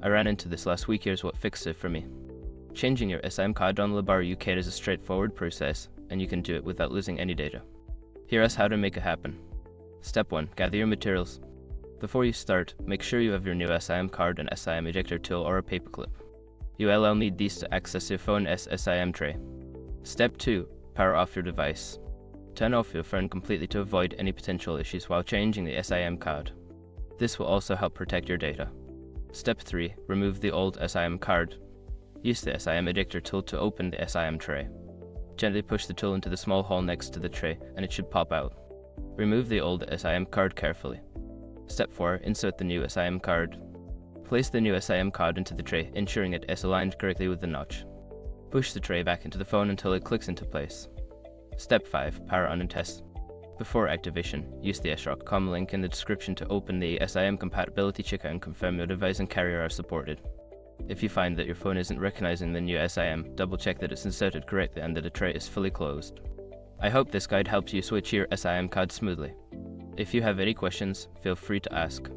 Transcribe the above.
I ran into this last week. Here's what fixed it for me. Changing your eSIM card on Lebara UK is a straightforward process, and you can do it without losing any data. Here's how to make it happen. Step 1. Gather your materials. Before you start, make sure you have your new eSIM card, an eSIM ejector tool, or a paperclip. You will need these to access your phone's eSIM tray. Step 2. Power off your device. Turn off your phone completely to avoid any potential issues while changing the eSIM card. This will also help protect your data. Step 3. Remove the old eSIM card. Use the eSIM ejector tool to open the eSIM tray. Gently push the tool into the small hole next to the tray and it should pop out. Remove the old eSIM card carefully. Step 4. Insert the new eSIM card. Place the new eSIM card into the tray, ensuring it is aligned correctly with the notch. Push the tray back into the phone until it clicks into place. Step 5. Power on and test. Before activation, use the srock.com link in the description to open the eSIM compatibility checker and confirm your device and carrier are supported. If you find that your phone isn't recognizing the new eSIM, double check that it's inserted correctly and that the tray is fully closed. I hope this guide helps you switch your eSIM card smoothly. If you have any questions, feel free to ask.